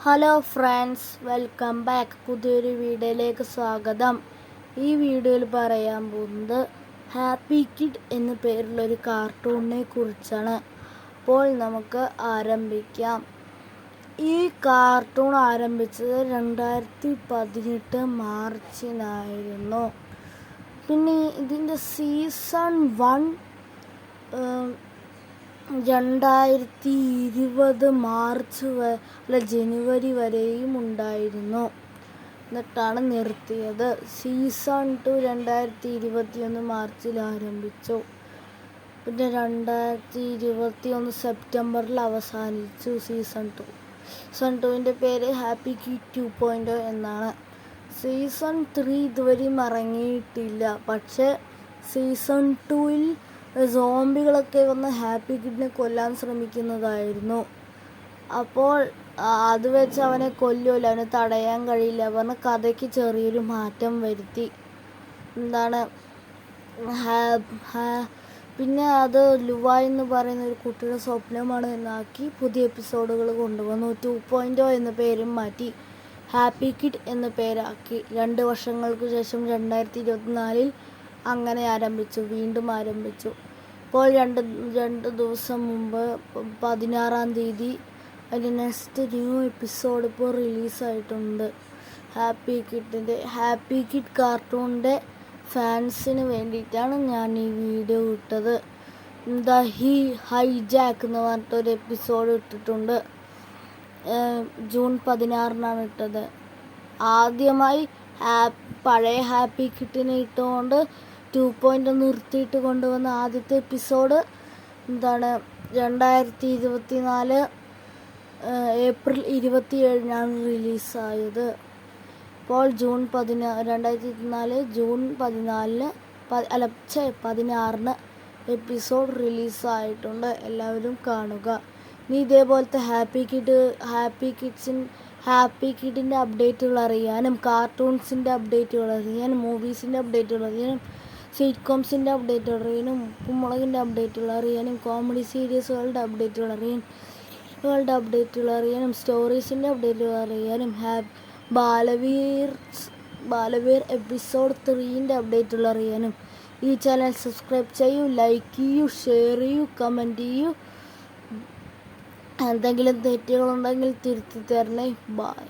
Hello friends, welcome back. പുതിയൊരു വീഡിയോയിലേക്ക് സ്വാഗതം. ഈ വീഡിയോയിൽ പറയാൻ പോകുന്നത് ഹാപ്പി കിഡ് എന്ന പേരുള്ളൊരു കാർട്ടൂണിനെ കുറിച്ചാണ്. അപ്പോൾ നമുക്ക് ആരംഭിക്കാം. ഈ കാർട്ടൂൺ ആരംഭിച്ചത് 2018 മാർച്ചിനായിരുന്നു. പിന്നെ ഇതിൻ്റെ സീസൺ 1 2020 ജനുവരി വരെയും ഉണ്ടായിരുന്നു. എന്നിട്ടാണ് നിർത്തിയത്. സീസൺ 2 2021 മാർച്ചിൽ ആരംഭിച്ചു. പിന്നെ 2021 സെപ്റ്റംബറിൽ അവസാനിച്ചു സീസൺ 2. സീസൺ 2ൻ്റെ പേര് ഹാപ്പി കിഡ് 2.0 എന്നാണ്. സീസൺ 3 ഇതുവരെയും ഇറങ്ങിയിട്ടില്ല. പക്ഷേ സീസൺ 2-ൽ സോംബികളൊക്കെ വന്ന് ഹാപ്പി കിഡിനെ കൊല്ലാൻ ശ്രമിക്കുന്നതായിരുന്നു. അപ്പോൾ അത് വെച്ച് അവനെ കൊല്ലുമല്ലോ, അവനെ തടയാൻ കഴിയില്ല പറഞ്ഞ് കഥയ്ക്ക് ചെറിയൊരു മാറ്റം വരുത്തി. പിന്നെ അത് ലുവ എന്ന് പറയുന്ന ഒരു കുട്ടിയുടെ സ്വപ്നമാണ് എന്നാക്കി പുതിയ എപ്പിസോഡുകൾ കൊണ്ടുവന്നു. 2.0 എന്ന പേരും മാറ്റി ഹാപ്പി കിഡ് എന്ന പേരാക്കി. 2 വർഷങ്ങൾക്ക് ശേഷം 2024-ൽ അങ്ങനെ വീണ്ടും ആരംഭിച്ചു. ഇപ്പോൾ രണ്ട് ദിവസം മുമ്പ് 16-ാം തീയതി അതിൻ്റെ നെക്സ്റ്റ് ന്യൂ എപ്പിസോഡ് ഇപ്പോൾ റിലീസായിട്ടുണ്ട്. ഹാപ്പി കിഡ് കാർട്ടൂണിൻ്റെ ഫാൻസിന് വേണ്ടിയിട്ടാണ് ഞാൻ ഈ വീഡിയോ ഇട്ടത്. ഹൈജാക്ക് എന്ന് പറഞ്ഞിട്ടൊരു എപ്പിസോഡ് ഇട്ടിട്ടുണ്ട്. ജൂൺ 16-നാണ് ഇട്ടത്. ആദ്യമായി പഴയ ഹാപ്പി കിഡിനെ ഇട്ടുകൊണ്ട് 2.0 നിർത്തിയിട്ട് കൊണ്ടുവന്ന ആദ്യത്തെ എപ്പിസോഡ് 2024 ഏപ്രിൽ 27-നാണ് റിലീസായത്. ഇപ്പോൾ 2024 ജൂൺ 16-ന് എപ്പിസോഡ് റിലീസായിട്ടുണ്ട്. എല്ലാവരും കാണുക. ഇനി ഇതേപോലത്തെ ഹാപ്പി കിഡിൻ്റെ അപ്ഡേറ്റുകൾ അറിയാനും, കാർട്ടൂൺസിൻ്റെ അപ്ഡേറ്റുകൾ അറിയാനും, മൂവീസിൻ്റെ അപ്ഡേറ്റുകൾ അറിയാനും, സിറ്റ്കോംസിൻ്റെ അപ്ഡേറ്റുകൾ അറിയാനും, ഉപ്പുമുളകിൻ്റെ അപ്ഡേറ്റുകൾ അറിയാനും, കോമഡി സീരീസുകളുടെ അപ്ഡേറ്റുകൾ അറിയാനും, സ്റ്റോറീസിൻ്റെ അപ്ഡേറ്റുകൾ അറിയാനും, ബാലവീർ എപ്പിസോഡ് 3-ൻ്റെ അപ്ഡേറ്റുകൾ അറിയാനും ഈ ചാനൽ സബ്സ്ക്രൈബ് ചെയ്യൂ, ലൈക്ക് ചെയ്യൂ, ഷെയർ ചെയ്യൂ, കമൻറ്റ് ചെയ്യൂ. എന്തെങ്കിലും തെറ്റുകളുണ്ടെങ്കിൽ തിരുത്തി തരണേ. ബൈ.